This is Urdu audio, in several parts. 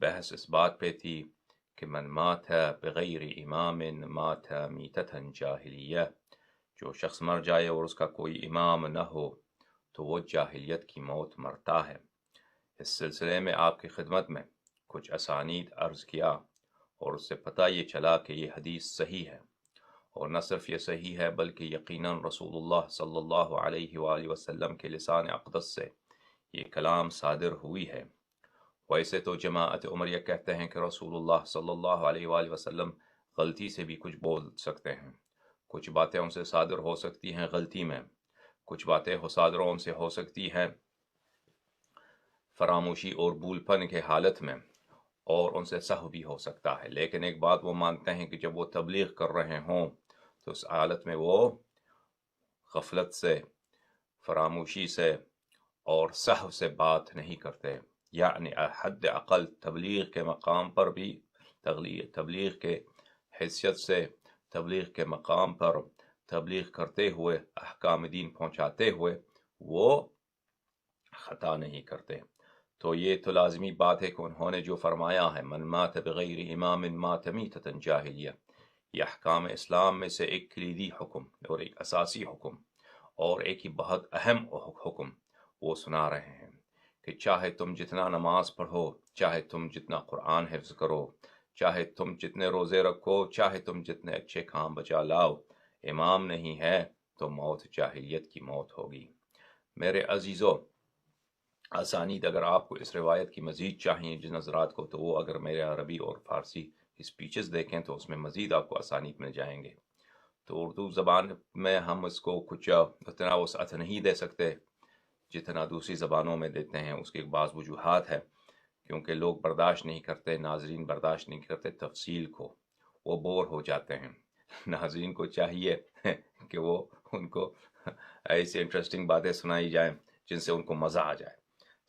بحث اس بات پہ تھی کہ من مات بغیر امام مات میتۃ جاہلیہ، جو شخص مر جائے اور اس کا کوئی امام نہ ہو تو وہ جاہلیت کی موت مرتا ہے۔ اس سلسلے میں آپ کی خدمت میں کچھ اسانید عرض کیا اور اس سے پتہ یہ چلا کہ یہ حدیث صحیح ہے، اور نہ صرف یہ صحیح ہے بلکہ یقیناً رسول اللہ صلی اللہ علیہ وآلہ وسلم کے لسان اقدس سے یہ کلام صادر ہوئی ہے۔ ویسے تو جماعت عمریہ کہتے ہیں کہ رسول اللہ صلی اللہ علیہ وآلہ وسلم غلطی سے بھی کچھ بول سکتے ہیں، کچھ باتیں ان سے صادر ہو سکتی ہیں غلطی میں، کچھ باتیں صادر ان سے ہو سکتی ہیں فراموشی اور بھول پن کے حالت میں، اور ان سے سہو بھی ہو سکتا ہے۔ لیکن ایک بات وہ مانتے ہیں کہ جب وہ تبلیغ کر رہے ہوں تو اس حالت میں وہ غفلت سے، فراموشی سے اور سہو سے بات نہیں کرتے، یعنی حد اقل تبلیغ کے مقام پر بھی، تبلیغ کے حیثیت سے، تبلیغ کے مقام پر تبلیغ کرتے ہوئے، احکام دین پہنچاتے ہوئے وہ خطا نہیں کرتے۔ تو یہ تو لازمی بات ہے کہ انہوں نے جو فرمایا ہے من مات بغیر امام مات میتۃ جاہلیہ، یہ احکام اسلام میں سے ایک کلیدی حکم اور ایک اساسی حکم اور ایک ہی بہت اہم حکم وہ سنا رہے ہیں کہ چاہے تم جتنا نماز پڑھو، چاہے تم جتنا قرآن حفظ کرو، چاہے تم جتنے روزے رکھو، چاہے تم جتنے اچھے کام بچا لاؤ، امام نہیں ہے تو موت جاہلیت کی موت ہوگی۔ میرے عزیزو، اسانید اگر آپ کو اس روایت کی مزید چاہیے جن نظرات کو، تو وہ اگر میرے عربی اور فارسی اسپیچز دیکھیں تو اس میں مزید آپ کو اسانید مل جائیں گے۔ تو اردو زبان میں ہم اس کو کچھ اتنا وسعت نہیں دے سکتے جتنا دوسری زبانوں میں دیتے ہیں۔ اس کے بعض وجوہات ہے، کیونکہ لوگ برداشت نہیں کرتے، ناظرین برداشت نہیں کرتے تفصیل کو، وہ بور ہو جاتے ہیں۔ ناظرین کو چاہیے کہ وہ ان کو ایسے انٹرسٹنگ باتیں سنائی جائیں جن سے ان کو مزہ آ جائے،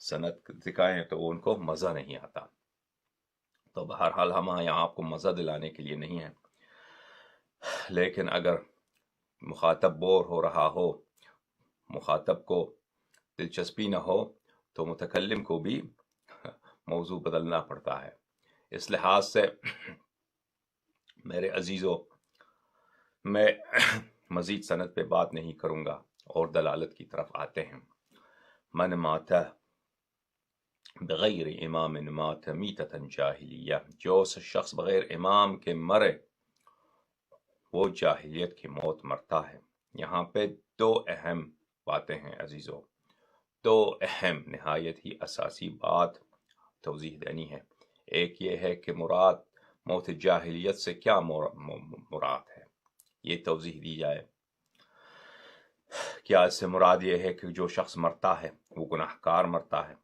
سند دکھائیں تو ان کو مزہ نہیں آتا۔ تو بہرحال ہم یہاں آپ کو مزہ دلانے کے لیے نہیں ہیں، لیکن اگر مخاطب بور ہو رہا ہو، مخاطب کو دلچسپی نہ ہو، تو متکلم کو بھی موضوع بدلنا پڑتا ہے۔ اس لحاظ سے میرے عزیزو، میں مزید سند پہ بات نہیں کروں گا اور دلالت کی طرف آتے ہیں۔ من مات بغیر امام مات میتۃ جاہلیہ، جو شخص بغیر امام کے مرے وہ جاہلیت کی موت مرتا ہے۔ یہاں پہ دو اہم باتیں ہیں عزیزو، دو اہم نہایت ہی اساسی بات توضیح دینی ہے۔ ایک یہ ہے کہ مراد موت جاہلیت سے کیا مراد ہے، یہ توضیح دی جائے۔ کیا اس سے مراد یہ ہے کہ جو شخص مرتا ہے وہ گناہ کار مرتا ہے،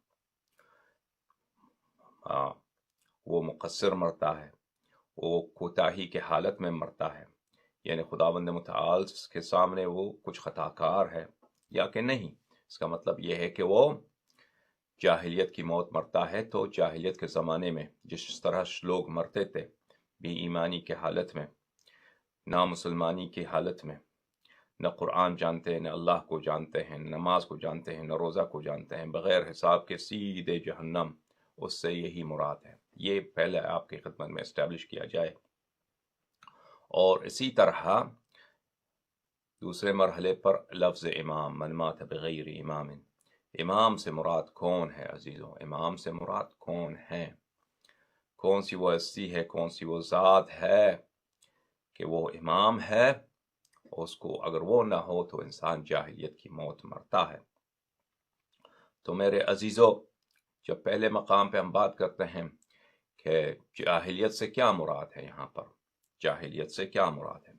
وہ مقصر مرتا ہے، وہ کوتاہی کے حالت میں مرتا ہے، یعنی خداوند متعال کے سامنے وہ کچھ خطا کار ہے، یا کہ نہیں؟ اس کا مطلب یہ ہے کہ وہ جاہلیت کی موت مرتا ہے۔ تو جاہلیت کے زمانے میں جس طرح لوگ مرتے تھے، بے ایمانی کے حالت میں، نامسلمانی کی حالت میں، نہ قرآن جانتے ہیں، نہ اللہ کو جانتے ہیں، نہ نماز کو جانتے ہیں، نہ روزہ کو جانتے ہیں، بغیر حساب کے سیدھے جہنم، اس سے یہی مراد ہے۔ یہ پہلے آپ کی خدمت میں اسٹیبلش کیا جائے۔ اور اسی طرح دوسرے مرحلے پر لفظ امام، من مات بغیر امام، امام سے مراد کون ہے عزیزوں؟ امام سے مراد کون ہے؟ کون سی وہ ہستی ہے، کون سی وہ ذات ہے کہ وہ امام ہے؟ اس کو اگر وہ نہ ہو تو انسان جاہلیت کی موت مرتا ہے۔ تو میرے عزیزو، جب پہلے مقام پہ ہم بات کرتے ہیں کہ جاہلیت سے کیا مراد ہے، یہاں پر جاہلیت سے کیا مراد ہے،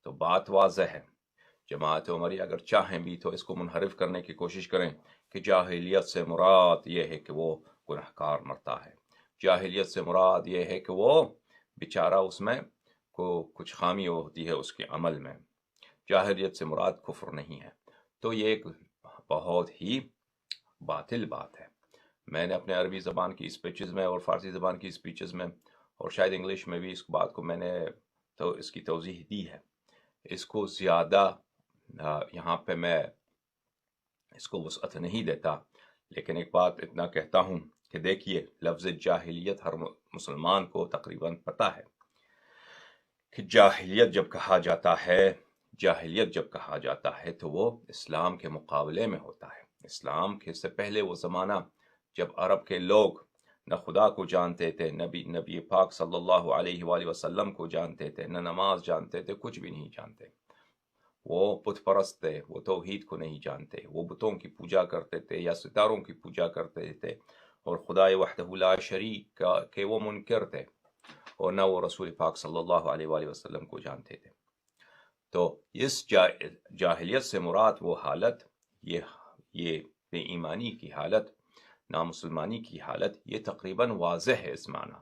تو بات واضح ہے۔ جماعت عمریہ اگر چاہیں بھی تو اس کو منحرف کرنے کی کوشش کریں کہ جاہلیت سے مراد یہ ہے کہ وہ گناہ کار مرتا ہے، جاہلیت سے مراد یہ ہے کہ وہ بیچارہ اس میں کو کچھ خامی ہوتی ہے اس کے عمل میں، جاہلیت سے مراد کفر نہیں ہے۔ تو یہ ایک بہت ہی باطل بات ہے۔ میں نے اپنے عربی زبان کی اسپیچز میں اور فارسی زبان کی اسپیچز میں اور شاید انگلش میں بھی اس بات کو میں نے تو اس کی توضیح دی ہے۔ اس کو زیادہ یہاں پہ میں اس کو وسعت نہیں دیتا، لیکن ایک بات اتنا کہتا ہوں کہ دیکھیے لفظ جاہلیت ہر مسلمان کو تقریباً پتہ ہے کہ جاہلیت جب کہا جاتا ہے تو وہ اسلام کے مقابلے میں ہوتا ہے. اسلام کے سے پہلے وہ زمانہ جب عرب کے لوگ نہ خدا کو جانتے تھے، نبی پاک صلی اللہ علیہ وآلہ وسلم کو جانتے تھے، نہ نماز جانتے تھے، کچھ بھی نہیں جانتے. وہ بت پرست تھے، وہ توحید کو نہیں جانتے، وہ بتوں کی پوجا کرتے تھے یا ستاروں کی پوجا کرتے تھے، اور خدائے وحدہ لا شریک کے وہ منکر تھے، اور نہ وہ رسول پاک صلی اللہ علیہ وآلہ وسلم کو جانتے تھے. تو اس جاہلیت سے مراد وہ حالت، یہ بے ایمانی کی حالت، نامسلمانی کی حالت، یہ تقریباً واضح ہے اس معنی.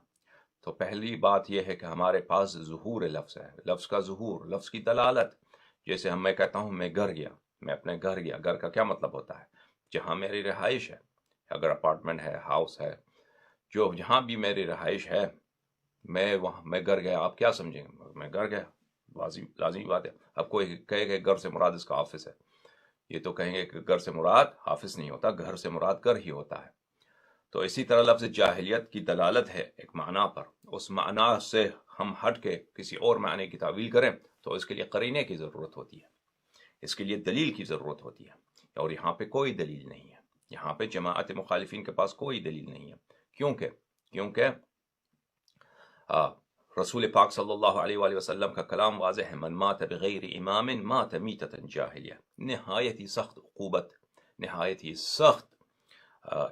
تو پہلی بات یہ ہے کہ ہمارے پاس ظہور لفظ ہے، لفظ کا ظہور، لفظ کی دلالت. جیسے میں کہتا ہوں میں گھر گیا، میں اپنے گھر گیا. گھر کا کیا مطلب ہوتا ہے؟ جہاں میری رہائش ہے، اگر اپارٹمنٹ ہے، ہاؤس ہے، جہاں بھی میری رہائش ہے، میں گھر گیا. آپ کیا سمجھیں گے؟ میں گھر گیا، لازمی بات ہے. اب کوئی کہے کہ گھر سے مراد اس کا آفس ہے، یہ تو کہیں گے کہ گھر سے مراد آفس نہیں ہوتا، گھر سے مراد گھر ہی ہوتا ہے. تو اسی طرح لفظ جاہلیت کی دلالت ہے ایک معنی پر، اس معنی سے ہم ہٹ کے کسی اور معنی کی تعویل کریں تو اس کے لیے قرینے کی ضرورت ہوتی ہے، اس کے لیے دلیل کی ضرورت ہوتی ہے، اور یہاں پہ کوئی دلیل نہیں ہے. یہاں پہ جماعت مخالفین کے پاس کوئی دلیل نہیں ہے. کیونکہ رسول پاک صلی اللہ علیہ وآلہ وسلم کا کلام واضح ہے، من مات بغیر امام مات میتۃ جاہلیہ. نہایت ہی سخت عقوبت، نہایت ہی سخت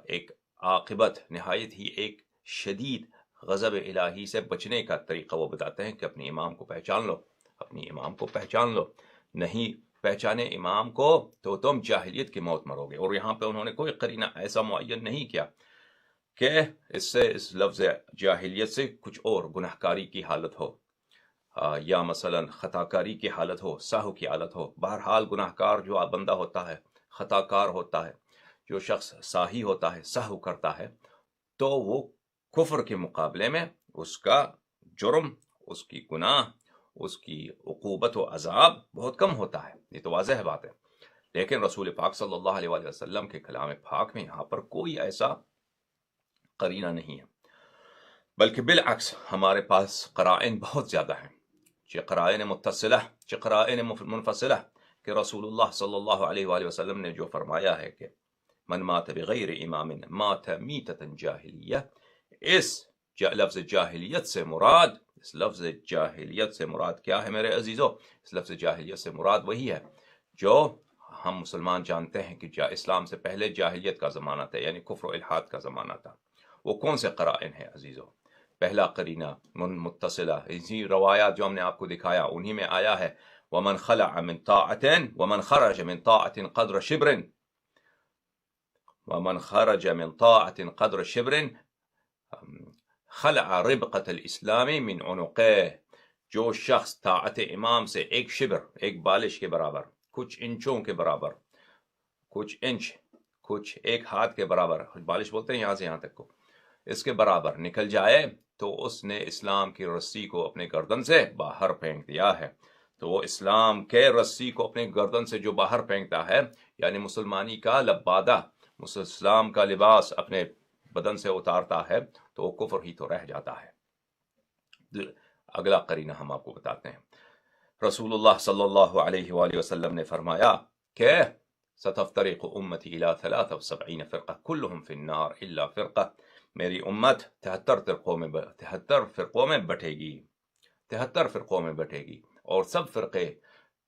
ایک عاقبت، نہایت ہی ایک شدید غضب الہی سے بچنے کا طریقہ وہ بتاتے ہیں کہ اپنے امام کو پہچان لو، اپنی امام کو پہچان لو. نہیں پہچانے امام کو تو تم جاہلیت کی موت مرو گے. اور یہاں پہ انہوں نے کوئی قرینہ ایسا معین نہیں کیا کہ اس لفظ جاہلیت سے کچھ اور گناہ کاری کی حالت ہو، یا مثلا خطا کاری کی حالت ہو، سہو کی حالت ہو. بہرحال گناہ کار جو بندہ ہوتا ہے، خطا کار ہوتا ہے، جو شخص ساہی ہوتا ہے، سہو کرتا ہے، تو وہ کفر کے مقابلے میں اس کا جرم، اس کی گناہ، اس کی عقوبت و عذاب بہت کم ہوتا ہے. یہ تو واضح بات ہے. لیکن رسول پاک صلی اللہ علیہ وآلہ وسلم کے کلام پاک میں یہاں پر کوئی ایسا قرینہ نہیں ہے، بلکہ بالعکس ہمارے پاس قرائن بہت زیادہ ہیں، قرائن متصلہ، قرائن منفصلہ، کہ رسول اللہ صلی اللہ علیہ وآلہ وسلم نے جو فرمایا ہے کہ من مات بغیر امام مات میتۃ جاہلیہ. اس لفظ جاہلیت سے مراد کیا ہے میرے عزیزو؟ اس لفظ جاہلیت سے مراد وہی ہے جو ہم مسلمان جانتے ہیں کہ اسلام سے پہلے جاہلیت کا زمانہ تھا، یعنی کفر و الحاد کا زمانہ تھا. وہ کون سے قرائن ہیں عزیزو؟ پہلا قرینہ متصلہ، اسی روایات جو ہم نے آپ کو دکھایا انہی میں آیا ہے ومن خلع من طاعة ومن خرج من طاعة قدر شبر، ومن خرج من طاعة قدر شبر خلع ربقة الاسلام من عنقه. جو شخص طاعت امام سے ایک شبر، ایک بالش کے برابر، کچھ انچوں کے برابر، کچھ ایک ہاتھ کے برابر، بالش بولتے ہیں یہاں سے یہاں تک کو، اس کے برابر نکل جائے تو اس نے اسلام کی رسی کو اپنے گردن سے باہر پھینک دیا ہے. تو وہ اسلام کے رسی کو اپنے گردن سے جو باہر پھینکتا ہے، یعنی مسلمانی کا لبادہ، اسلام کا لباس اپنے بدن سے اتارتا ہے، تو وہ کفر ہی تو رہ جاتا ہے. اگلا قرینہ ہم آپ کو بتاتے ہیں. رسول اللہ صلی اللہ علیہ وآلہ وسلم نے فرمایا کہ ستفترق امتی الى 73 فرقہ كلهم في النار الا فرقہ. میری امت 73 فرقوں میں بٹے گی، 73 فرقوں میں بٹے گی، اور سب فرقے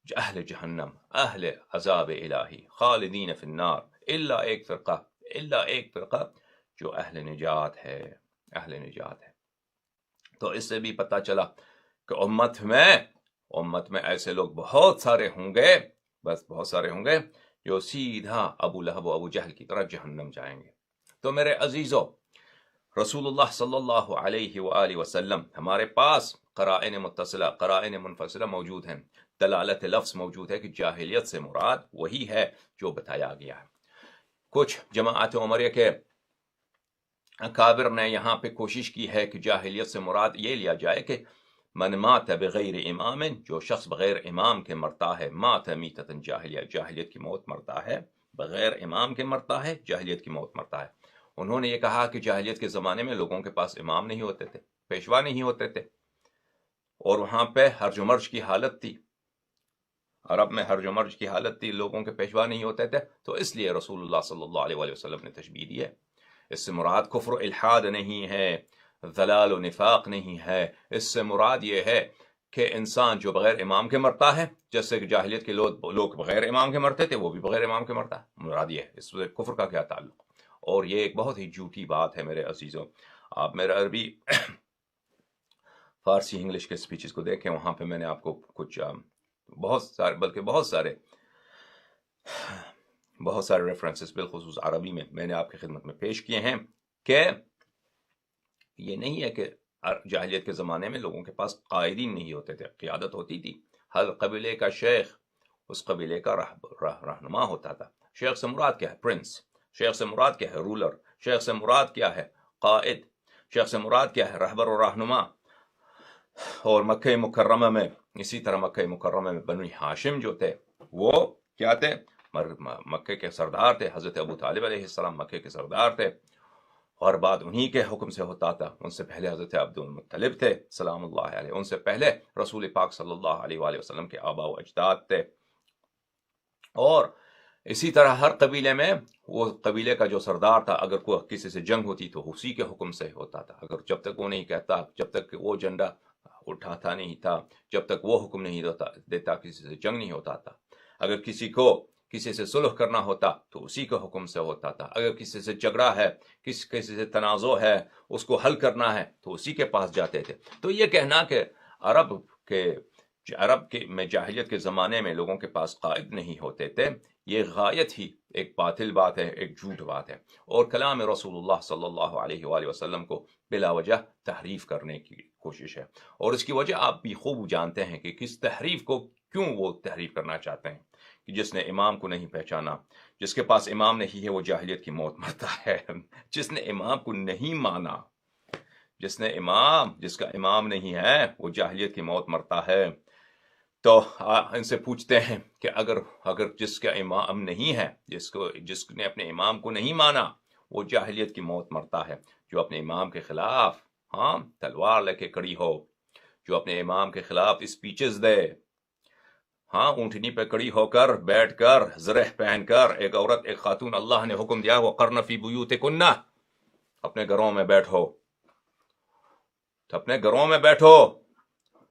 اہل جہنم، اہل عذاب الہی، خالدین فی النار، الا ایک فرقہ جو اہل نجات ہے. تو اس سے بھی پتہ چلا کہ امت میں ایسے لوگ بہت سارے ہوں گے جو سیدھا ابو لہب و ابو جہل کی طرح جہنم جائیں گے. تو میرے عزیزو، رسول اللہ صلی اللہ علیہ وآلہ وسلم، ہمارے پاس قرائن متصلہ، قرائن منفصلہ موجود ہیں. دلالت لفظ موجود ہے کہ جاہلیت سے مراد وہی ہے جو بتایا گیا ہے. کچھ جماعت عمریہ کے اکابر نے یہاں پہ کوشش کی ہے کہ جاہلیت سے مراد یہ لیا جائے کہ من مات بغیر امام، جو شخص بغیر امام کے مرتا ہے، مات میتۃ جاہلیہ، جاہلیت کی موت مرتا ہے، بغیر امام کے مرتا ہے، جاہلیت کی موت مرتا ہے. انہوں نے یہ کہا کہ جاہلیت کے زمانے میں لوگوں کے پاس امام نہیں ہوتے تھے، پیشوا نہیں ہوتے تھے، اور وہاں پہ ہرج و مرج کی حالت تھی، عرب میں ہرج و مرج کی حالت تھی، لوگوں کے پیشوا نہیں ہوتے تھے، تو اس لیے رسول اللہ صلی اللہ علیہ وآلہ وسلم نے تشبیہ دی ہے۔ اس سے مراد کفر و الحاد نہیں ہے، ضلال و نفاق نہیں ہے، اس سے مراد یہ ہے کہ انسان جو بغیر امام کے مرتا ہے، جیسے کہ جاہلیت کے لوگ بغیر امام کے مرتے تھے، وہ بھی بغیر امام کے مرتا ہے، مراد یہ ہے، اس سے کفر کا کیا تعلق؟ اور یہ ایک بہت ہی جھوٹی بات ہے میرے عزیزوں۔ آپ میرا عربی فارسی انگلش کے سپیچز کو دیکھیں، وہاں پہ میں نے آپ کو کچھ بہت سارے ریفرنسز بالخصوص عربی میں نے آپ کی خدمت میں پیش کیے ہیں کہ یہ نہیں ہے کہ جاہلیت کے زمانے میں لوگوں کے پاس قائدین نہیں ہوتے تھے، قیادت ہوتی تھی، ہر قبیلے کا شیخ اس قبیلے کا رہنما ہوتا تھا۔ شیخ سے مراد کیا ہے؟ پرنس۔ شیخ سے مراد کیا ہے؟ رولر۔ شیخ سے مراد کیا ہے؟ قائد۔ شیخ سے مراد کیا ہے؟ رہبر و رہنما۔ اور مکہ مکرمہ میں اسی طرح مکہ مکرمہ میں بنو ہاشم جو تھے وہ کیا تھے؟ مکہ کے سردار تھے، حضرت ابو طالب علیہ السلام مکہ کے سردار تھے، اور بعد انہی کے حکم سے ہوتا تھا۔ ان سے پہلے حضرت عبد المطلب تھے سلام اللہ علیہ، ان سے پہلے رسول پاک صلی اللہ علیہ وآلہ وسلم کے آباء و اجداد تھے۔ اور اسی طرح ہر قبیلے میں وہ قبیلے کا جو سردار تھا، اگر کوئی کسی سے جنگ ہوتی تو اسی کے حکم سے ہوتا تھا، اگر جب تک وہ نہیں کہتا، جب تک وہ جھنڈا اٹھاتا نہیں تھا، جب تک وہ حکم نہیں دیتا، کسی سے جنگ نہیں ہوتا تھا۔ اگر کسی سے صلح کرنا ہوتا تو اسی کے حکم سے ہوتا تھا، اگر کسی سے جھگڑا ہے، کسی سے تنازع ہے، اس کو حل کرنا ہے تو اسی کے پاس جاتے تھے۔ تو یہ کہنا کہ عرب میں جاہلیت کے زمانے میں لوگوں کے پاس قائد نہیں ہوتے تھے، یہ غایت ہی ایک باطل بات ہے، ایک جھوٹ بات ہے، اور کلام رسول اللہ صلی اللہ علیہ وآلہ وسلم کو بلا وجہ تحریف کرنے کی کوشش ہے۔ اور اس کی وجہ آپ بھی خوب جانتے ہیں کہ کس تحریف کو کیوں وہ تحریف کرنا چاہتے ہیں، کہ جس نے امام کو نہیں پہچانا، جس کے پاس امام نہیں ہے وہ جاہلیت کی موت مرتا ہے، جس نے امام کو نہیں مانا، جس کا امام نہیں ہے وہ جاہلیت کی موت مرتا ہے۔ تو ان سے پوچھتے ہیں کہ اگر جس کا امام نہیں ہے، جس نے اپنے امام کو نہیں مانا، وہ جاہلیت کی موت مرتا ہے، جو اپنے امام کے خلاف تلوار لے کے کڑی ہو، جو اپنے امام کے خلاف اسپیچز دے، اونٹنی پہ کڑی ہو کر، بیٹھ کر، زرہ پہن کر، ایک عورت، ایک خاتون، اللہ نے حکم دیا وَقَرْنَ فِي بُيُوتِكُنَّ، اپنے گھروں میں بیٹھو، تو اپنے گھروں میں بیٹھو،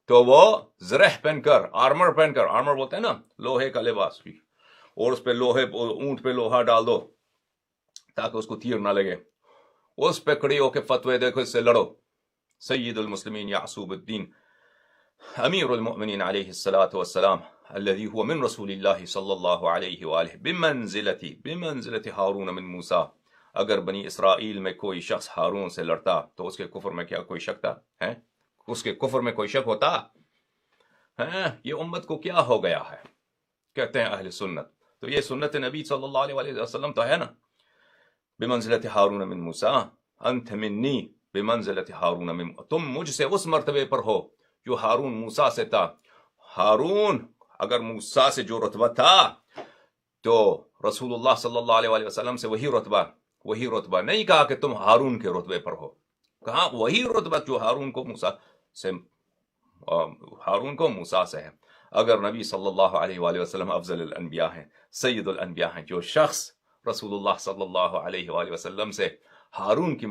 تو وہ زرہ پہن کر، آرمر پہن کر، آرمر بولتے ہیں نا لوہے کا لباس بھی، اور اس پہ اونٹ پہ لوہا ڈال دو تاکہ اس کو تیر نہ لگے، اس پہ کڑی ہو کے فتوے دیکھو، اس سے لڑو۔ سید المسلمین یعصوب الدین امیر المؤمنین علیہ الصلاۃ والسلام الذي هو من رسول اللہ صلی اللہ علیہ وآلہ بمنزلت ہارون من موسیٰ، اگر بنی اسرائیل میں کوئی شخص ہارون سے لڑتا تو اس کے کفر میں کیا کوئی شک تھا؟ اس کے کفر میں کوئی شک ہوتا؟ یہ امت کو کیا ہو گیا ہے؟ کہتے ہیں اہل سنت، تو یہ سنت نبی صلی اللہ علیہ وسلم تو ہے نا، بمنزلت ہارون من موسیٰ، انت منی بمنزلت ہارون من، تم مجھ سے اس مرتبے پر ہو جو ہارون موسیٰ سے تھا۔ ہارون اگر موسیٰ سے جو رتبہ تھا تو رسول اللہ صلی اللہ علیہ وسلم سے وہی رتبہ نہیں کہا کہ تم ہارون کے رتبے پر ہو، کہاں وہی رتبہ جو ہارون کو موسیٰ سے ہے۔ اگر نبی صلی اللہ علیہ وآلہ وسلم افضل الانبیاء ہیں، سید الانبیاء ہیں، جو شخص رسول اللہ صلی اللہ علیہ وآلہ وسلم سے ہارون کی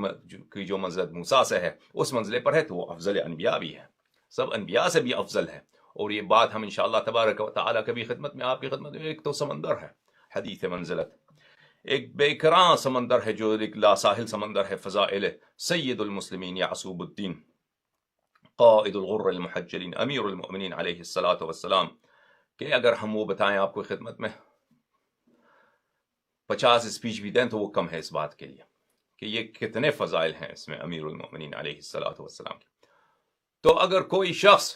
جو منزلت موسیٰ سے ہے اس منزلے پر ہے، تو وہ افضل انبیاء بھی ہے، سب انبیاء سے بھی افضل ہے۔ اور یہ بات ہم انشاءاللہ تبارک و تعالیٰ کبھی خدمت میں، آپ کی خدمت میں، ایک تو سمندر ہے حدیث منزلت، ایک بے کراں سمندر ہے جو ایک لا ساحل سمندر ہے فضائل سید المسلمین یعصوب الدین قائد الغر المحجلین امیر المؤمنین علیہ الصلاۃ والسلام، کہ اگر ہم وہ بتائیں آپ کو خدمت میں 50 اسپیچ بھی دیں تو وہ کم ہے اس بات کے لیے کہ یہ کتنے فضائل ہیں اس میں امیر المؤمنین علیہ الصلاۃ والسلام کے۔ تو اگر کوئی شخص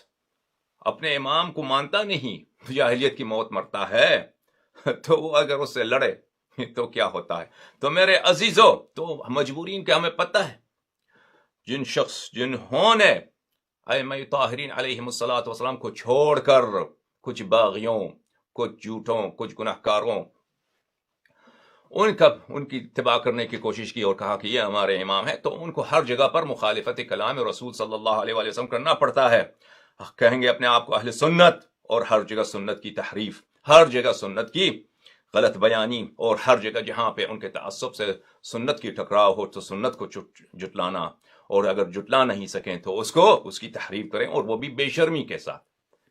اپنے امام کو مانتا نہیں، جاہلیت کی موت مرتا ہے، تو وہ اگر اس سے لڑے تو کیا ہوتا ہے؟ تو میرے عزیزو، تو مجبورین کے ہمیں پتہ ہے، جنہوں نے ائمہ طاہرین علیہم الصلاۃ والسلام کو چھوڑ کر کچھ باغیوں، کچھ جھوٹوں، کچھ گناہکاروں ان کی اتباع کرنے کی کوشش کی اور کہا کہ یہ ہمارے امام ہیں، تو ان کو ہر جگہ پر مخالفت کلام رسول صلی اللہ علیہ وآلہ وسلم کرنا پڑتا ہے. کہیں گے اپنے آپ کو اہل سنت، اور ہر جگہ سنت کی تحریف، ہر جگہ سنت کی غلط بیانی، اور ہر جگہ جہاں پہ ان کے تعصب سے سنت کی ٹکراؤ ہو تو سنت کو جٹلانا، اور اگر جٹلا نہیں سکیں تو اس کی تحریف کریں، اور وہ بھی بے شرمی کے ساتھ.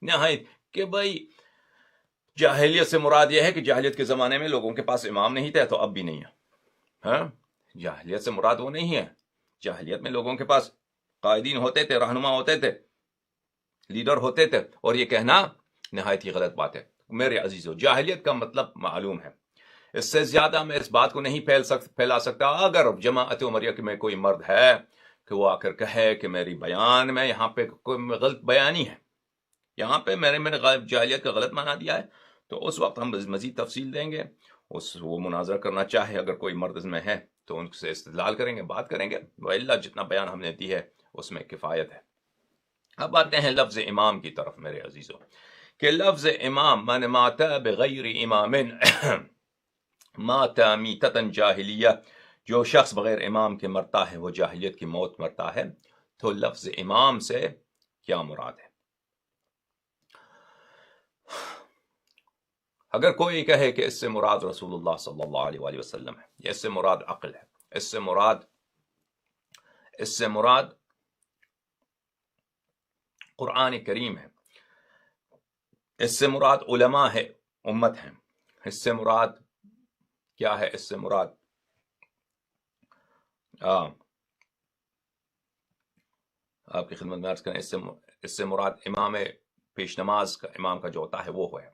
نہایت کہ بھائی جاہلیت سے مراد یہ ہے کہ جاہلیت کے زمانے میں لوگوں کے پاس امام نہیں تھے، تو اب بھی نہیں ہے. ہاں، جاہلیت سے مراد وہ نہیں ہے. جاہلیت میں لوگوں کے پاس قائدین ہوتے تھے، رہنما ہوتے تھے، لیڈر ہوتے تھے، اور یہ کہنا نہایت ہی غلط بات ہے. میرے عزیزو، جاہلیت کا مطلب معلوم ہے، اس سے زیادہ میں اس بات کو نہیں پھیلا سکتا. اگر جماعت عمریہ میں کوئی مرد ہے کہ وہ آ کر کہے کہ میری بیان میں یہاں پہ کوئی غلط بیانی ہے، یہاں پہ میں نے جاہلیت کا غلط مانا دیا ہے، تو اس وقت ہم مزید تفصیل دیں گے. وہ مناظرہ کرنا چاہے اگر کوئی مرد میں ہے تو ان سے استدلال کریں گے، بات کریں گے. وَإِلَّا جتنا بیان ہم نے دی ہے اس میں کفایت ہے. اب آتے ہیں لفظ امام کی طرف میرے عزیزوں، کہ لفظ امام من مات بغیر امام مات میتۃ جاہلیہ، جو شخص بغیر امام کے مرتا ہے وہ جاہلیت کی موت مرتا ہے. تو لفظ امام سے کیا مراد ہے؟ اگر کوئی کہے کہ اس سے مراد رسول اللہ صلی اللہ علیہ وآلہ وسلم ہے، یا اس سے مراد عقل ہے، اس سے مراد قرآن کریم ہے، اس سے مراد علماء ہے، امت ہیں، اس سے مراد کیا ہے؟ اس سے مراد آپ کی خدمت میں عرض کریں، اس سے مراد امام پیش نماز کا، امام کا جو ہوتا ہے وہ ہے.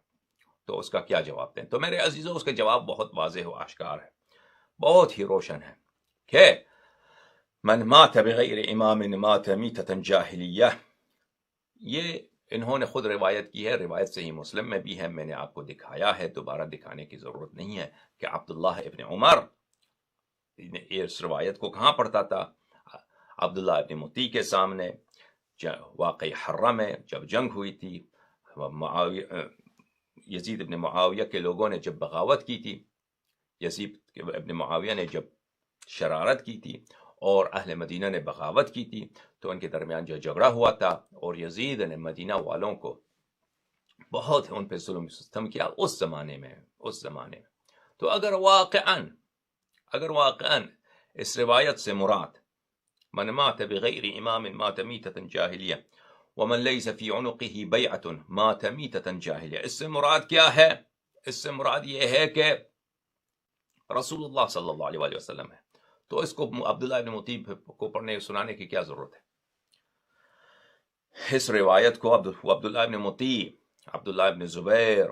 تو اس کا کیا جواب دیں؟ تو میرے عزیزوں، اس کا جواب بہت واضح و آشکار ہے، بہت ہی روشن ہے، کہ من مات بغیر امام مات میتۃ جاہلیہ. یہ انہوں نے خود روایت کی ہے، روایت صحیح مسلم میں بھی ہے، میں نے آپ کو دکھایا ہے، دوبارہ دکھانے کی ضرورت نہیں ہے، کہ عبداللہ ابن عمر اس روایت کو کہاں پڑھتا تھا؟ عبداللہ ابن مطیع کے سامنے، واقعی حرہ میں جب جنگ ہوئی تھی، یزید ابن معاویہ کے لوگوں نے جب بغاوت کی تھی، یزید ابن معاویہ نے جب شرارت کی تھی اور اہل مدینہ نے بغاوت کی تھی، تو ان کے درمیان جو جھگڑا ہوا تھا، اور یزید نے مدینہ والوں کو بہت ان پہ ظلم ستم کیا اس زمانے میں. تو اگر واقعاً اس روایت سے مراد من مات بغیر امام مات میتۃ جاہلیہ ومن لیس فی عنقہ بیعۃ مات میتۃ جاہلیہ، اس سے مراد کیا ہے؟ اس سے مراد یہ ہے کہ رسول اللہ صلی اللہ علیہ وآلہ وسلم ہے. تو اس کو عبداللہ ابن مطیع کو پڑھنے سنانے کی کیا ضرورت ہے؟ اس روایت کو عبداللہ ابن مطیع، عبداللہ ابن زبیر،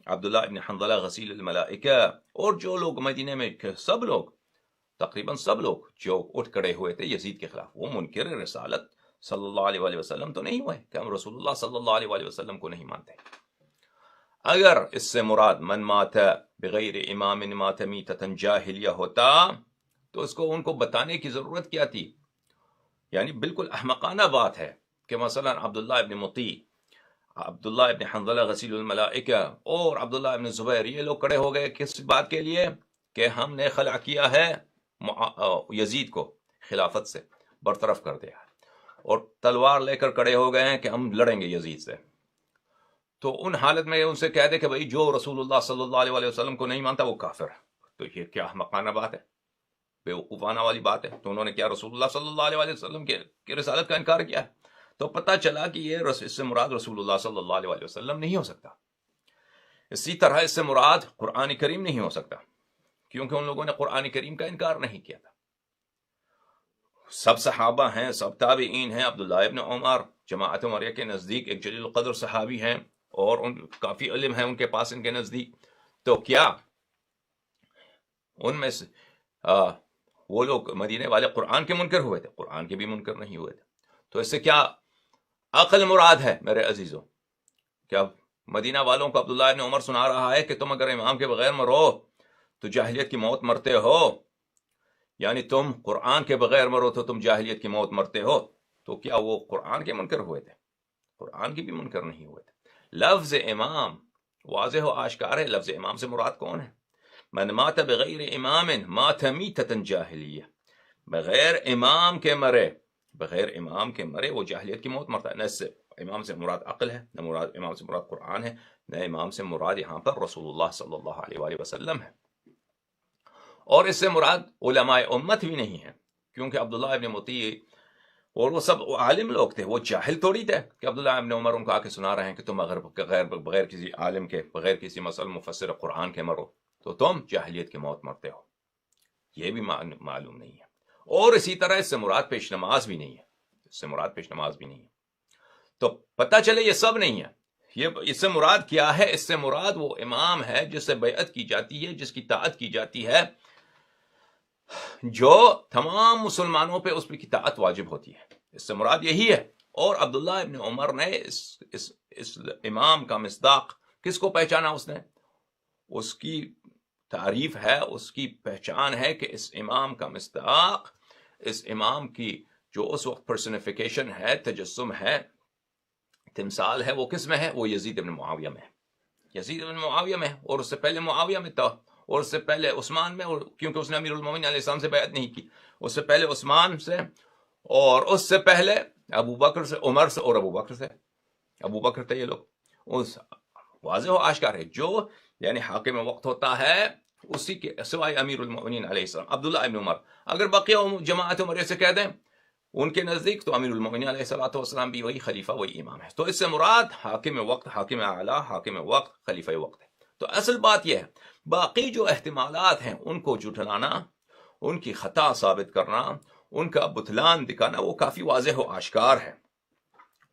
عبداللہ ابن حنظلہ غسیل الملائکہ، اور جو لوگ مدینہ میں سب لوگ، تقریباً سب لوگ جو اٹھ کھڑے ہوئے تھے یزید کے خلاف، وہ منکر رسالت صلی اللہ علیہ وآلہ وسلم تو نہیں ہوئے کہ ہم رسول اللہ صلی اللہ علیہ وآلہ وسلم کو نہیں مانتے. اگر اس سے مراد من مات بغیر امام مات میتۃ جاہلیہ ہوتا تو ان کو بتانے کی ضرورت کیا تھی؟ یعنی بالکل احمقانہ بات ہے کہ مثلا عبداللہ ابن مطیع، عبداللہ ابن حنظلہ غسیل الملائکہ اور عبداللہ ابن زبیر، یہ لوگ کھڑے ہو گئے کس بات کے لیے؟ کہ ہم نے خلع کیا ہے یزید کو، خلافت سے برطرف کر دیا، اور تلوار لے کر کھڑے ہو گئے ہیں کہ ہم لڑیں گے یزید سے. تو ان حالت میں ان سے کہہ دے کہ بھائی جو رسول اللہ صلی اللہ علیہ وآلہ وسلم کو نہیں مانتا وہ کافر ہے. تو یہ کیا احمقانہ بات ہے، بے وقوفانہ والی بات ہے. تو انہوں نے کیا رسول اللہ صلی اللہ علیہ وآلہ وسلم کے رسالت کا انکار کیا ہے. تو پتہ چلا کہ یہ اس سے مراد رسول اللہ صلی اللہ علیہ وآلہ وسلم نہیں ہو سکتا. اسی طرح اس سے مراد قرآن کریم نہیں ہو سکتا، کیونکہ ان لوگوں نے قرآن کریم کا انکار نہیں کیا تھا. سب صحابہ ہیں، سب تابعین ہیں. عبداللہ ابن عمر جماعت عمریہ کے نزدیک ایک جلیل القدر صحابی ہیں، اور کافی علم ہے ان کے پاس، ان کے نزدیک. تو کیا ان میں سے وہ لوگ مدینے والے قرآن کے منکر ہوئے تھے؟ قرآن کے بھی منکر نہیں ہوئے تھے. تو اس سے کیا عقل مراد ہے میرے عزیزوں؟ کیا مدینہ والوں کو عبداللہ ابن عمر سنا رہا ہے کہ تم اگر امام کے بغیر مرو تو جاہلیت کی موت مرتے ہو؟ یعنی تم قرآن کے بغیر مرو تو تم جاہلیت کی موت مرتے ہو. تو کیا وہ قرآن کے منکر ہوئے تھے؟ قرآن کے بھی منکر نہیں ہوئے تھے. لفظ امام واضح و آشکار ہے. لفظ امام سے مراد کون ہے؟ من مات بغیر امام مات میتۃ جاہلیہ، بغیر امام کے مرے، بغیر امام کے مرے وہ جاہلیت کی موت مرتا ہے. نہ اس سے امام سے مراد عقل ہے، نہ مراد امام سے مراد قرآن ہے، نہ امام سے مراد یہاں پر رسول اللہ صلی اللہ علیہ وآلہ وسلم ہے. اور اس سے مراد علماء امت بھی نہیں ہے، کیونکہ عبداللہ ابن مطیع اور وہ سب عالم لوگ تھے، وہ جاہل تھوڑی تھے کہ عبداللہ ابن عمر ان کو آ کے سنا رہے ہیں کہ تم اگر بغیر کسی عالم کے، بغیر کسی مسئلہ مفسر قرآن کے مرو تو تم جاہلیت کی موت مرتے ہو. یہ بھی معلوم نہیں ہے. اور اسی طرح اس سے مراد پیش نماز بھی نہیں ہے، اس سے مراد پیش نماز بھی نہیں ہے. تو پتہ چلے یہ سب نہیں ہے. یہ اس سے مراد کیا ہے؟ اس سے مراد وہ امام ہے جس سے بیعت کی جاتی ہے، جس کی طاعت کی جاتی ہے، جو تمام مسلمانوں پہ اس کی طاعت واجب ہوتی ہے. اس سے مراد یہی ہے. اور عبداللہ ابن عمر نے اس امام کا مصداق کس کو پہچانا؟ اس نے، اس کی تعریف ہے، اس کی پہچان ہے کہ اس امام کا مصداق، اس امام کی جو اس وقت پرسنیفیکیشن ہے، تجسم ہے، تمثال ہے، وہ کس میں ہے؟ وہ یزید بن معاویہ میں. یزید بن معاویہ میں، اور اس سے پہلے معاویہ میں تھا، اور اس سے پہلے عثمان میں، اور کیونکہ اس نے امیر المومنین علیہ السلام سے بیعت نہیں کی، اس سے پہلے عثمان سے، اور اس سے پہلے ابو بکر سے، عمر سے، اور ابو بکر سے. ابو بکر تھے یہ لوگ. اس واضح و آشکار ہے. جو یعنی حاکم وقت ہوتا ہے اسی کے سوائے امیر المومنین علیہ السلام عبداللہ ابن عمر. اگر بقیہ جماعت عمریہ سے کہہ دیں ان کے نزدیک، تو امیر المومنین علیہ السلام بھی وہی خلیفہ، وہی امام ہے. تو اس سے مراد حاکم وقت، حاکم اعلیٰ، حاکم وقت، خلیفہ وقت ہے. تو اصل بات یہ ہے، باقی جو احتمالات ہیں ان کو جھٹلانا، ان کی خطا ثابت کرنا، ان کا بتلان دکھانا، وہ کافی واضح و آشکار ہے،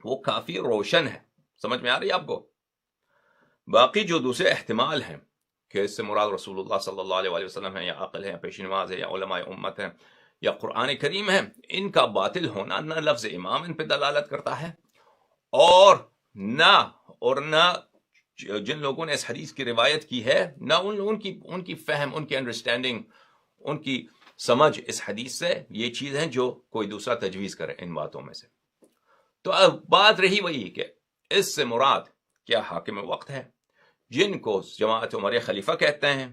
وہ کافی روشن ہے. سمجھ میں آ رہی ہے آپ کو؟ باقی جو دوسرے احتمال ہیں کہ اس سے مراد رسول اللہ صلی اللہ علیہ وآلہ وسلم ہے، یا عقل ہے، یا پیش نماز ہے، یا علماء امت ہے، یا قرآن کریم ہے، ان کا باطل ہونا نہ لفظ امام ان پہ دلالت کرتا ہے، اور نہ جن لوگوں نے اس حدیث کی روایت کی ہے، نہ ان کی فہم، ان کی انڈرسٹینڈنگ، ان کی سمجھ اس حدیث سے یہ چیز ہے جو کوئی دوسرا تجویز کرے ان باتوں میں سے. تو اب بات رہی وہی کہ اس سے مراد کیا حاکم وقت ہے جن کو جماعت عمریہ خلیفہ کہتے ہیں،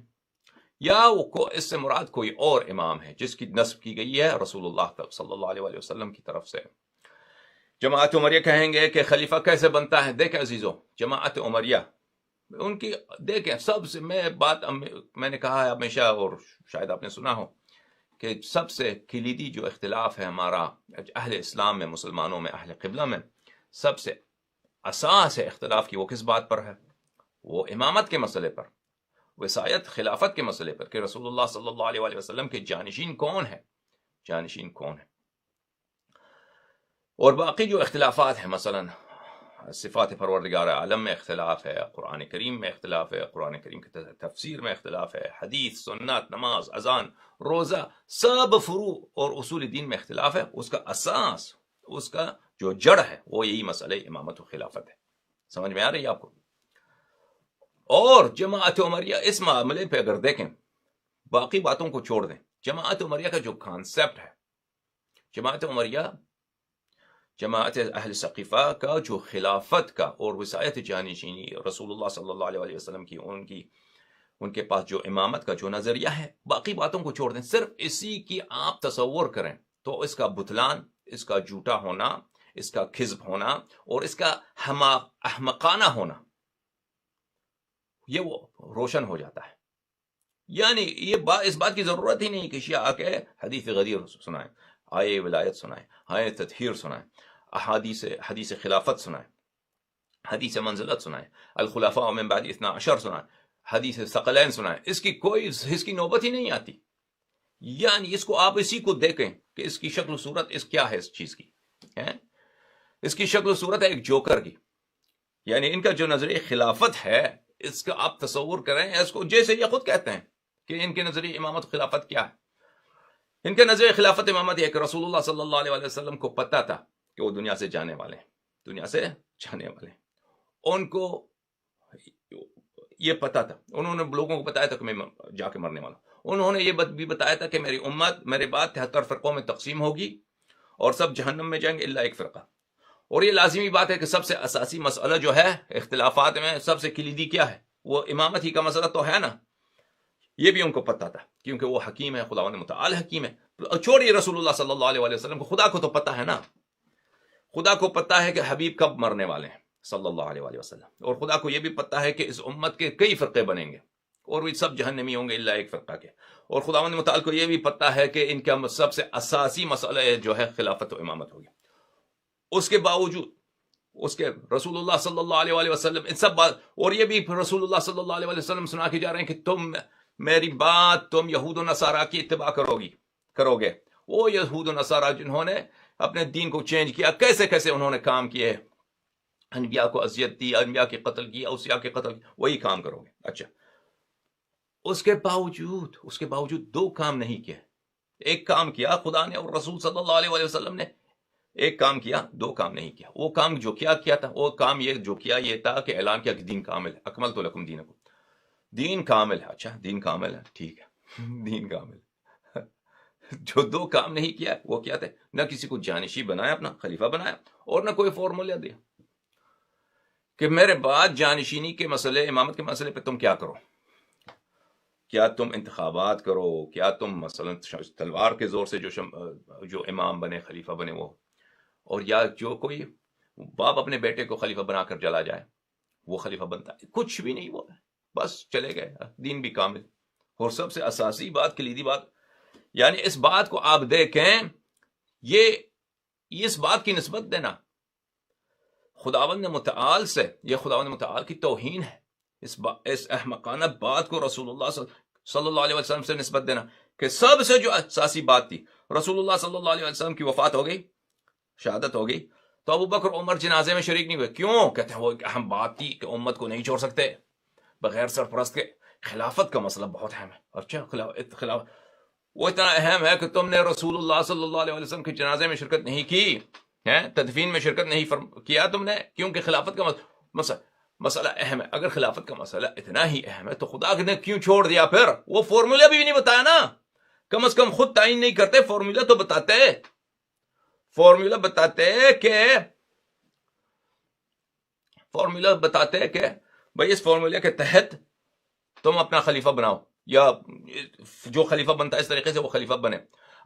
یا اس سے مراد کوئی اور امام ہے جس کی نسب کی گئی ہے رسول اللہ صلی اللہ علیہ وسلم کی طرف سے. جماعت عمریہ کہیں گے کہ خلیفہ کیسے بنتا ہے؟ دیکھیں عزیزوں، جماعت عمریہ ان کی، دیکھیں سب سے میں نے کہا ہے ہمیشہ، اور شاید آپ نے سنا ہو کہ سب سے کلیدی جو اختلاف ہے ہمارا اہل اسلام میں، مسلمانوں میں، اہل قبلہ میں، سب سے اساس ہے اختلاف کی، وہ کس بات پر ہے؟ وہ امامت کے مسئلے پر، وصایت خلافت کے مسئلے پر، کہ رسول اللہ صلی اللہ علیہ وآلہ وسلم کے جانشین کون ہے، جانشین کون ہے. اور باقی جو اختلافات ہیں، مثلا صفات پروردگار عالم میں اختلاف ہے، قرآن کریم میں اختلاف ہے، قرآن کریم کی تفسیر میں اختلاف ہے، حدیث، سنت، نماز، اذان، روزہ، سب فروع اور اصول دین میں اختلاف ہے. اس کا اساس، اس کا جو جڑ ہے، وہ یہی مسئلہ امامت و خلافت ہے. سمجھ میں آ رہی ہے آپ کو؟ اور جماعت عمریہ اس معاملے پہ اگر دیکھیں، باقی باتوں کو چھوڑ دیں، جماعت عمریہ کا جو کانسیپٹ ہے، جماعت عمریہ، جماعت اہل ثقیفہ کا جو خلافت کا اور وصایت جانشینی رسول اللہ صلی اللہ علیہ وسلم کی، ان کے پاس جو امامت کا جو نظریہ ہے، باقی باتوں کو چھوڑ دیں، صرف اسی کی آپ تصور کریں تو اس کا بتلان، اس کا جھوٹا ہونا، اس کا کذب ہونا، اور اس کا احمقانہ ہونا، یہ وہ روشن ہو جاتا ہے. یعنی اس بات کی ضرورت ہی نہیں کہ شیعہ آ کے حدیث غدیر سنائیں، آئے ولایت سنائیں، آئے تطہیر سنائیں، حدیث خلافت سنائیں، حدیث منزلت سنائیں، الخلفاء من بعد 12 سنائیں، حدیث ثقلین سنائیں. اس کی نوبت ہی نہیں آتی. یعنی اس کو آپ اسی کو دیکھیں کہ اس کی شکل و صورت کیا ہے اس چیز کی، اس کی شکل و صورت ہے ایک جوکر کی. یعنی ان کا جو نظریہ خلافت ہے، اس کا آپ تصور کریں، اس کو جیسے یہ خود کہتے ہیں کہ ان کے نظریہ امامت خلافت کیا ہے. ان کے نظریہ خلافت امامت یہ کہ رسول اللہ صلی اللہ علیہ وسلم کو پتا تھا کہ وہ دنیا سے جانے والے ہیں، دنیا سے جانے والے ہیں. ان کو یہ پتا تھا، انہوں نے لوگوں کو بتایا تھا کہ میں جا کے مرنے والا ہوں. انہوں نے یہ بھی بتایا تھا کہ میری امت میرے بعد 73 فرقوں میں تقسیم ہوگی اور سب جہنم میں جائیں گے الا ایک فرقہ. اور یہ لازمی بات ہے کہ سب سے اساسی مسئلہ جو ہے اختلافات میں سب سے کلیدی کیا ہے؟ وہ امامت ہی کا مسئلہ تو ہے نا. یہ بھی ان کو پتہ تھا کیونکہ وہ حکیم ہے, خداوند متعال حکیم ہے. چھوڑیے رسول اللہ صلی اللہ علیہ وسلم کو, خدا کو تو پتہ ہے نا. خدا کو پتہ ہے کہ حبیب کب مرنے والے ہیں صلی اللہ علیہ وسلم, اور خدا کو یہ بھی پتہ ہے کہ اس امت کے کئی فرقے بنیں گے اور وہ سب جہنمی ہوں گے الا ایک فرقہ کے. اور خداوند متعال کو یہ بھی پتہ ہے کہ ان کا سب سے اساسی مسئلہ جو ہے خلافت و امامت ہوگی. اس کے باوجود اس کے رسول اللہ صلی اللہ علیہ وسلم ان سب بات, اور یہ بھی رسول اللہ صلی اللہ علیہ وسلم سنا کے جا رہے ہیں کہ تم میری بات تم یہود و نصارہ کی اتباع کرو گے. وہ یہود و نصارہ جنہوں نے اپنے دین کو چینج کیا, کیسے کیسے انہوں نے کام کیے, انبیاء کو اذیت دی, انبیاء کے قتل کیا, اوصیاء کے قتل کیا, وہی کام کرو گے. اچھا, اس کے باوجود دو کام نہیں کیا. ایک کام کیا خدا نے اور رسول صلی اللہ علیہ وسلم نے, ایک کام کیا, دو کام نہیں کیا. وہ کام جو کیا تھا, وہ کام یہ تھا کہ اعلان کیا کہ دین کامل ہے, اکملت لکم دینکم, دین کامل ہے. اچھا دین کامل ہے, ٹھیک ہے, دین کامل. جو دو کام نہیں کیا وہ کیا تھے؟ نہ کسی کو جانشی بنایا, اپنا خلیفہ بنایا, اور نہ کوئی فارمولا دیا کہ میرے بعد جانشینی کے مسئلے, امامت کے مسئلے پہ تم کیا کرو. کیا تم انتخابات کرو, کیا تم مثلا تلوار کے زور سے جو امام بنے, خلیفہ بنے وہ, اور یا جو کوئی باپ اپنے بیٹے کو خلیفہ بنا کر چلا جائے وہ خلیفہ بنتا ہے. کچھ بھی نہیں, وہ بس چلے گئے, دین بھی کامل. اور سب سے اساسی بات, کلیدی بات, یعنی اس بات کو آپ دیکھیں, یہ اس بات کی نسبت دینا خداوند متعال سے, یہ خداوند متعال کی توہین ہے. اس احمقانہ بات کو رسول اللہ صلی اللہ علیہ وسلم سے نسبت دینا کہ سب سے جو اساسی بات تھی, رسول اللہ صلی اللہ علیہ وسلم کی وفات ہو گئی, شہادت ہو گئی, تو ابو بکر عمر جنازے میں شریک نہیں ہوئے. کیوں؟ کہتے ہیں وہ ایک اہم بات تھی کہ امت کو نہیں چھوڑ سکتے بغیر سرپرست کے. خلافت کا مسئلہ بہت اہم ہے. اچھا خلافت وہ اتنا اہم ہے کہ تم نے رسول اللہ صلی اللہ علیہ وسلم کے جنازے میں شرکت نہیں کی, تدفین میں شرکت نہیں کیا تم نے, کیونکہ خلافت کا مسئلہ اہم ہے. اگر خلافت کا مسئلہ اتنا ہی اہم ہے تو خدا نے کیوں چھوڑ دیا پھر؟ وہ فارمولا بھی نہیں بتایا نا, کم از کم خود تعین نہیں کرتے, فارمولا تو بتاتے. فارمولا بتاتے کہ بھئی اس فارمولے کے تحت تم اپنا خلیفہ بناؤ, یا جو خلیفہ بنتا ہے اس طریقے سے وہ خلیفہ بنے.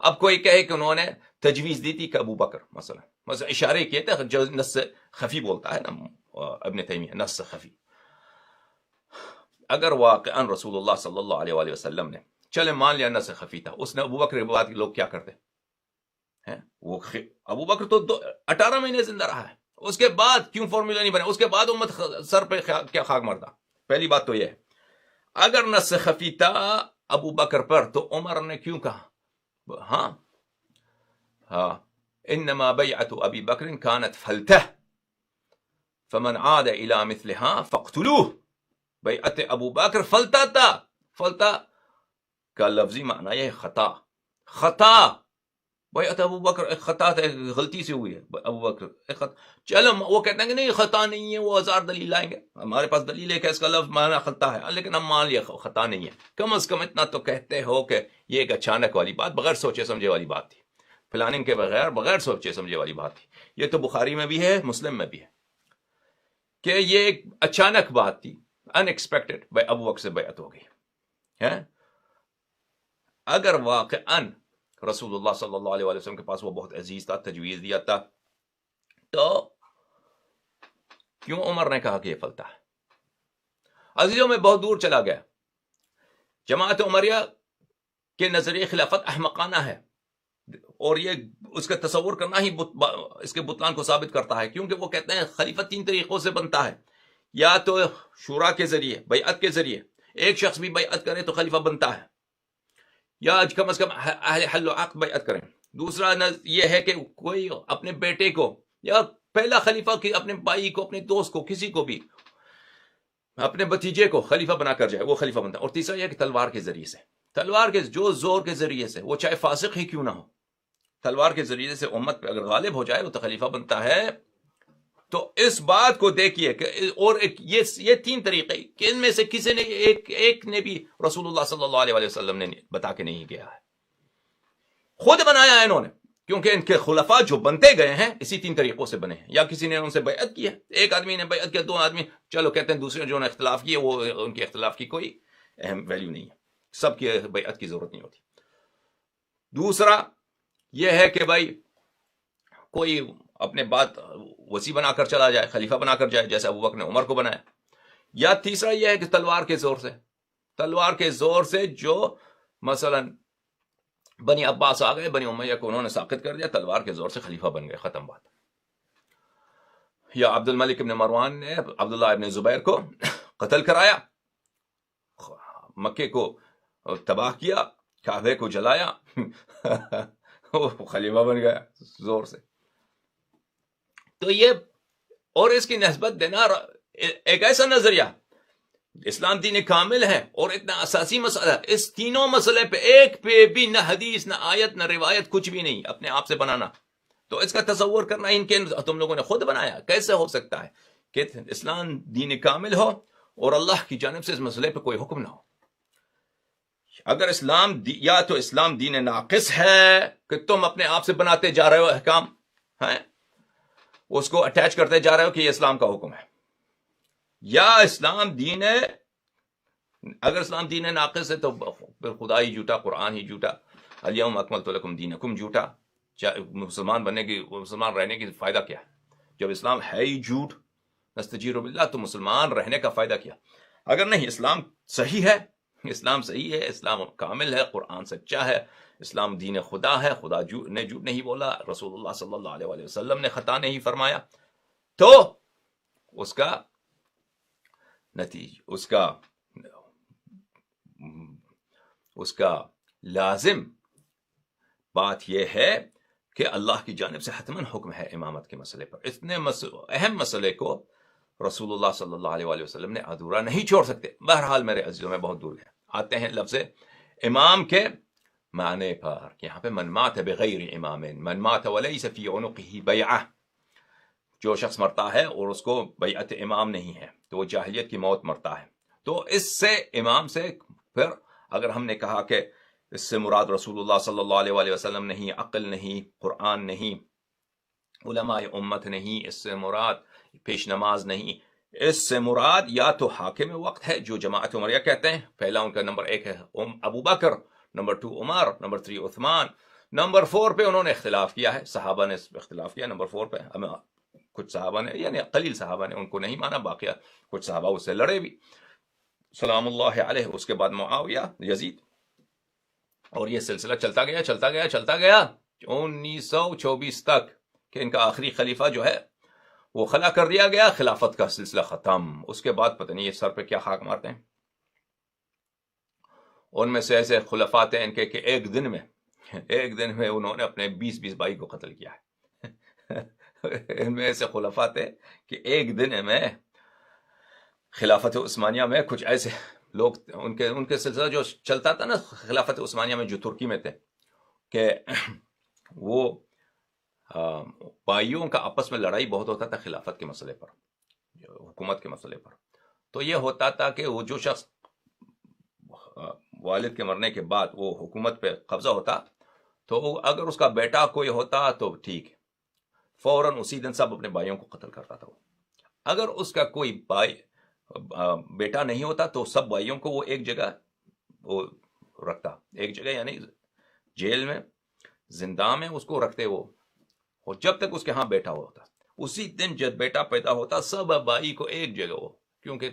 اب کوئی کہے کہ انہوں نے تجویز دی تھی کہ ابو بکر مثلا اشارے کیے تھے, جو نص خفی بولتا ہے نا ابن تیمیہ, نص خفی. اگر واقعا رسول اللہ صلی اللہ علیہ وسلم نے, چلے مان لیا نص خفی تھا, اس نے ابو بکر کے بعد لوگ کیا کرتے ہیں؟ وہ ابو بکر تو 18 مہینے زندہ رہا ہے, اس کے بعد کیوں فارمولا نہیں بنا؟ اس کے بعد امت سر پہ کیا خاک مرتا؟ پہلی بات تو یہ ہے. اگر نص خفی تھا ابو بکر پر تو عمر نے کیوں کہا انما بیعت ابی بکر كانت فلتہ فمن عاد الى مثلها فاقتلوه. بیعت ابو بکر فلتہ تھا. فلتہ کا لفظی معنی یہ خطا. بیعت ابو بکر ایک خطا تھا, ایک غلطی سے ہوئی ہے. ابو بکر ایک خطا, چلو وہ کہتے ہیں کہ نہیں خطا نہیں ہے, وہ 1000 دلیل لائیں گے, ہمارے پاس دلیل ہے کہ اس کا لفظ معنی خطا ہے, لیکن ہم مان لیا خطا نہیں ہے. کم از کم اتنا تو کہتے ہو کہ یہ ایک اچانک والی بات, بغیر سوچے سمجھے والی بات تھی, پلاننگ کے بغیر سوچے سمجھے والی بات تھی. یہ تو بخاری میں بھی ہے, مسلم میں بھی ہے کہ یہ ایک اچانک بات تھی, ان ایکسپیکٹڈ. ابو بکر سے بیعت ہو گئی. اگر واقعاً رسول اللہ صلی اللہ علیہ وسلم کے پاس وہ بہت عزیز تھا, تجویز دیا تھا, تو کیوں عمر نے کہا کہ یہ فلتہ ہے؟ عزیزوں میں بہت دور چلا گیا. جماعت عمریہ کے نظریے خلافت احمقانہ ہے, اور یہ اس کا تصور کرنا ہی اس کے بطلان کو ثابت کرتا ہے, کیونکہ وہ کہتے ہیں خلیفت 3 طریقوں سے بنتا ہے. یا تو شورا کے ذریعے, بیعت کے ذریعے, ایک شخص بھی بیعت کرے تو خلیفہ بنتا ہے, یا کم از کم اہل حل و عقد بیعت کریں. دوسرا یہ ہے کہ کوئی اپنے بیٹے کو یا پہلا خلیفہ کی اپنے بھائی کو, اپنے دوست کو, کسی کو بھی, اپنے بھتیجے کو خلیفہ بنا کر جائے, وہ خلیفہ بنتا ہے. اور تیسرا یہ کہ تلوار کے ذریعے سے, تلوار کے جو زور کے ذریعے سے, وہ چاہے فاسق ہی کیوں نہ ہو, تلوار کے ذریعے سے امت پہ اگر غالب ہو جائے وہ تو خلیفہ بنتا ہے. تو اس بات کو دیکھیے کہ اور یہ 3 طریقے کہ ان میں سے کسی نے ایک نے بھی رسول اللہ صلی اللہ علیہ وسلم نے بتا کے نہیں گیا ہے, خود بنایا ہے انہوں نے. کیونکہ ان کے خلفاء جو بنتے گئے ہیں اسی 3 طریقوں سے بنے ہیں. یا کسی نے ان سے بیعت کی ہے, ایک آدمی نے بیعت کیا, 2 آدمی, چلو کہتے ہیں دوسرے جو نے اختلاف کیے وہ ان کے اختلاف کی کوئی اہم ویلیو نہیں ہے, سب کی بیعت کی ضرورت نہیں ہوتی. دوسرا یہ ہے کہ بھائی کوئی اپنے بات وسیع بنا کر چلا جائے, خلیفہ بنا کر جائے, جیسے ابوبکر نے عمر کو بنایا. یا تیسرا یہ ہے کہ تلوار کے زور سے جو مثلا بنی عباس آ گئے, بنی امیہ کو انہوں نے ساقط کر دیا, تلوار کے زور سے خلیفہ بن گئے, ختم بات. یا عبد الملک ابن مروان نے عبداللہ ابن زبیر کو قتل کرایا, مکے کو تباہ کیا, کعبے کو جلایا, خلیفہ بن گیا زور سے. تو یہ اور اس کی نسبت دینا ایک ایسا نظریہ, اسلام دین کامل ہے اور اتنا اساسی مسئلہ, اس تینوں مسئلے پہ ایک پہ بھی نہ حدیث نہ آیت نہ روایت, کچھ بھی نہیں, اپنے آپ سے بنانا. تو اس کا تصور کرنا ان کے تم لوگوں نے خود بنایا, کیسے ہو سکتا ہے کہ اسلام دین کامل ہو اور اللہ کی جانب سے اس مسئلے پہ کوئی حکم نہ ہو؟ اگر یا تو اسلام دین ناقص ہے کہ تم اپنے آپ سے بناتے جا رہے ہو احکام, ہیں اس کو اٹیچ کرتے جا رہے ہو کہ یہ اسلام کا حکم ہے, یا اگر اسلام دین ناقص ہے تو پھر خدا ہی جھوٹا, قرآن ہی جھوٹا, الیوم اکملت لکم دینکم جھوٹا. مسلمان رہنے کی فائدہ کیا ہے جب اسلام ہے ہی جھوٹ؟ نستجیر باللہ, تو مسلمان رہنے کا فائدہ کیا؟ اگر نہیں, اسلام صحیح ہے, اسلام کامل ہے, قرآن سچا ہے, اسلام دین خدا ہے, خدا نے جھوٹ نہیں بولا, رسول اللہ صلی اللہ علیہ وسلم نے خطا نہیں فرمایا, تو اس کا نتیجہ, اس کا لازم بات یہ ہے کہ اللہ کی جانب سے حتماً حکم ہے امامت کے مسئلے پر. اتنے اہم مسئلے کو رسول اللہ صلی اللہ علیہ وسلم نے ادھورا نہیں چھوڑ سکتے. بہرحال میرے عزیزوں, میں بہت دور گیا, آتے ہیں لفظ امام کے معنی پر. یہاں پہ من مات بغیر امام, من مات ولیس فی عنقہ بیعہ, جو شخص مرتا ہے اور اس کو بیعت امام نہیں ہے تو وہ جاہلیت کی موت مرتا ہے. تو اس سے امام سے پھر اگر ہم نے کہا کہ اس سے مراد رسول اللہ صلی اللہ علیہ وسلم نہیں, عقل نہیں, قرآن نہیں, علماء امت نہیں, اس سے مراد پیش نماز نہیں, اس سے مراد یا تو حاکم وقت ہے جو جماعت عمریہ کہتے ہیں, پہلا ان کا نمبر 1 ہے ابو بکر, نمبر 2 عمر, نمبر 3 عثمان, نمبر 4 پہ انہوں نے اختلاف کیا ہے, صحابہ نے اختلاف کیا, نمبر 4 پہ کچھ صحابہ نے, یعنی قلیل صحابہ نے ان کو نہیں مانا, باقی کچھ صحابہ اس سے لڑے بھی سلام اللہ علیہ. اس کے بعد معاویہ, یزید, اور یہ سلسلہ چلتا گیا 1924 تک کہ ان کا آخری خلیفہ جو ہے وہ خلا کر دیا گیا, خلافت کا سلسلہ ختم. اس کے بعد پتہ نہیں یہ سر پہ کیا خاک مارتے ہیں. ان میں سے ایسے خلفات ہیں ان کے کہ ایک دن میں انہوں نے اپنے 20 بھائی کو قتل کیا ہے. ان میں ایسے خلفات ہیں کہ ایک دن میں خلافت عثمانیہ میں کچھ ایسے لوگ, ان کے سلسلہ جو چلتا تھا نا خلافت عثمانیہ میں, جو ترکی میں تھے, کہ وہ بھائیوں کا آپس میں لڑائی بہت ہوتا تھا خلافت کے مسئلے پر, حکومت کے مسئلے پر. تو یہ ہوتا تھا کہ وہ جو شخص والد کے مرنے کے بعد وہ حکومت پہ قبضہ ہوتا, تو اگر اس کا بیٹا کوئی ہوتا تو ٹھیک, فوراً اسی دن سب اپنے بھائیوں کو قتل کرتا تھا. اگر اس کا کوئی بیٹا نہیں ہوتا تو سب بھائیوں کو وہ ایک جگہ وہ رکھتا, ایک جگہ یعنی جیل میں, زندان میں اس کو رکھتے وہ, اور جب تک اس کے ہاں بیٹا ہوتا. اسی دن جب بیٹا پیدا ہوتا سب بھائی کو ایک جگہ ہو, کیونکہ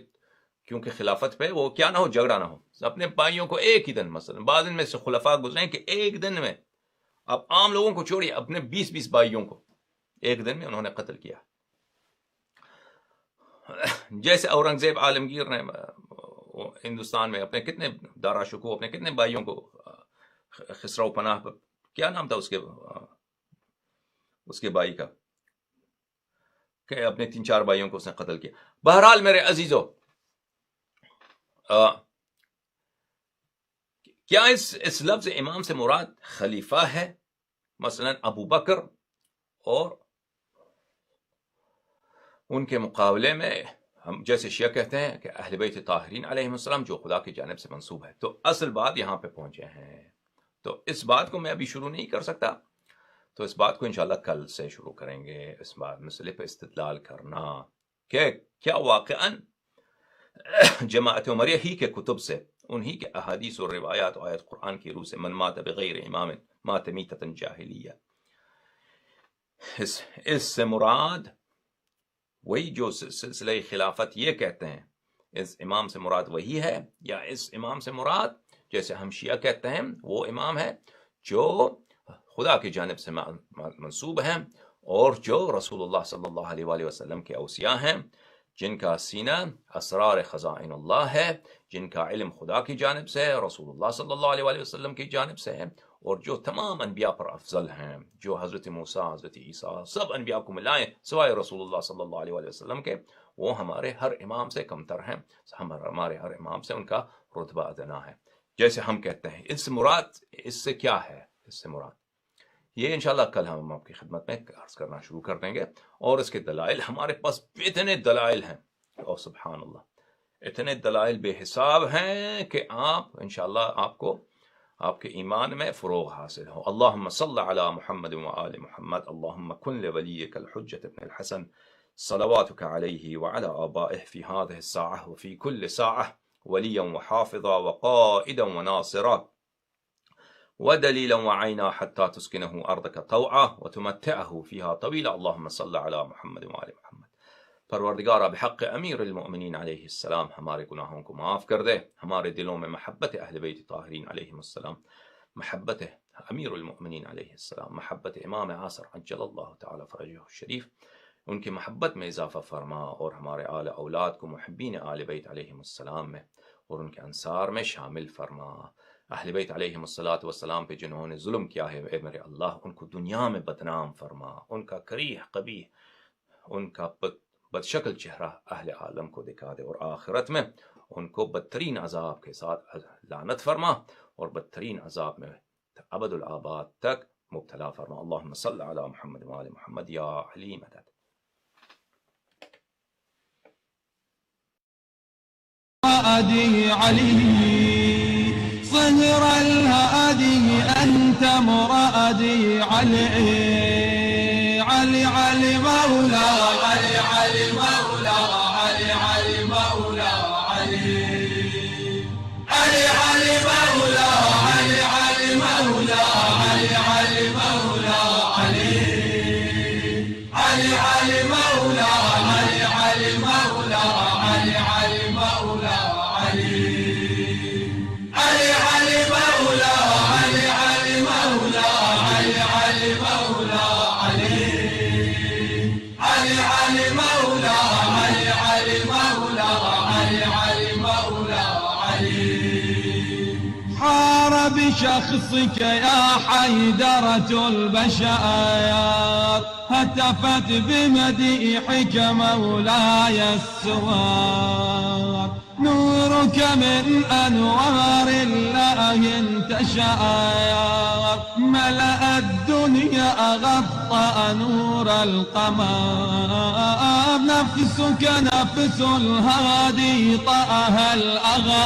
خلافت پہ وہ کیا نہ ہو, جھگڑا نہ ہو, اپنے بھائیوں کو ایک ہی دن, مثلا بعض ان میں سے خلفاء گزرے کہ ایک دن میں, اب عام لوگوں کو چھوڑیے, اپنے 20 بھائیوں کو ایک دن میں انہوں نے قتل کیا. جیسے اورنگزیب عالمگیر نے ہندوستان میں اپنے کتنے دارا شکوہ, اپنے کتنے بھائیوں کو, خسرو پناہ, کیا نام تھا اس کے بھائی کا, کہ اپنے 3-4 بھائیوں کو اس نے قتل کیا. بہرحال میرے عزیزو, کیا اس لفظ امام سے مراد خلیفہ ہے, مثلا ابو بکر, اور ان کے مقابلے میں ہم جیسے شیعہ کہتے ہیں کہ اہل بیت طاہرین علیہ السلام جو خدا کی جانب سے منسوب ہے. تو اصل بات یہاں پہ پہنچے ہیں, تو اس بات کو میں ابھی شروع نہیں کر سکتا, تو اس بات کو انشاءاللہ کل سے شروع کریں گے، اس بات مسئلے پہ استدلال کرنا کہ کیا واقعاً جماعت عمریہ ہی کے کتب سے، انہی کے احادیث و روایات و آیت قرآن کی روح سے من مات بغیر امام مات میتۃ جاہلیہ، اس سے مراد وہی جو سلسلہ خلافت یہ کہتے ہیں، اس امام سے مراد وہی ہے، یا اس امام سے مراد جیسے ہم شیعہ کہتے ہیں وہ امام ہے جو خدا کی جانب سے منسوب ہیں اور جو رسول اللہ صلی اللہ علیہ وآلہ وسلم کے اوصیاء ہیں، جن کا سینہ اسرار خزائن اللہ ہے، جن کا علم خدا کی جانب سے ہے، رسول اللہ صلی اللہ علیہ وآلہ وسلم کی جانب سے ہے، اور جو تمام انبیاء پر افضل ہیں، جو حضرت موسیٰ، حضرت عیسیٰ، سب انبیاء کو ملائیں سوائے رسول اللہ صلی اللہ علیہ وآلہ وسلم کے، وہ ہمارے ہر امام سے کمتر ہیں، ہمارے ہر امام سے ان کا رتبہ ادنا ہے، جیسے ہم کہتے ہیں۔ اس سے مراد، اس سے کیا ہے، اس سے مراد یہ انشاءاللہ کل ہم آپ کی خدمت میں عرض کرنا شروع کر دیں گے، اور اس کے دلائل ہمارے پاس اتنے دلائل ہیں، اور سبحان اللہ اتنے دلائل بے حساب ہیں کہ آپ انشاءاللہ آپ کے ایمان میں فروغ حاصل ہو۔ اللہم صل علی محمد وآل محمد، اللہم کن لولیک الحجۃ ابن الحسن صلواتک علیہ وعلی آبائہ فی هذه الساعة وفی کل ساعة ولیا وحافظا وقائدا وناصرا ودلیلا وعینا حتی تسکنہ ارضک طوعا وتمتعہ فیہا طویلا، اللہم صل علی محمد وآل محمد۔ پروردگارہ بحق امیر المؤمنین علیہ السلام ہمارے گناہوں کو معاف کر دے، ہمارے دلوں میں محبت اہل بیت طاہرین علیہ السلام، محبت امیر المؤمنین علیہ السلام، محبت امام عاصر عجل اللہ تعالی فرجہ الشریف، ان کی محبت میں اضافہ فرما، اور ہمارے آل اولاد کو محبین آل بیت علیہ السلام میں اور ان کے انصار میں شامل فرما۔ اہل بیت علیہ السلام پہ جنہوں نے ظلم کیا ہے، اے میرے اللہ ان کو دنیا میں بدنام فرما، ان کا کریہ قبیح، ان کا بد شکل چہرہ اہل عالم کو دکھا دے، اور آخرت میں ان کو بدترین عذاب کے ساتھ لعنت فرما، اور بدترین عذاب میں ابد الآباد تک مبتلا فرما۔ اللہم صل علی محمد وآل محمد یا علی مدد۔ صهر الهادي أنت مرادي علي علي علي مولا علي علي مولا علي علي مولا علي علي علي مولا علي علي مولا علي علي مولا علي علي علي مولا علي علي مولا علي علي مولا علي علي علي مولا علي علي مولا علي علي مولا علي علي علي مولا علي علي مولا علي علي مولا علي حار بشخصك يا حيدرة البشائر، هتفت بمديحك مولاي السوار، نورك من أنوار الله انتشار، ملأ الدنيا غطى نور القمر، نفسك نفس الهادي طأها الأغار.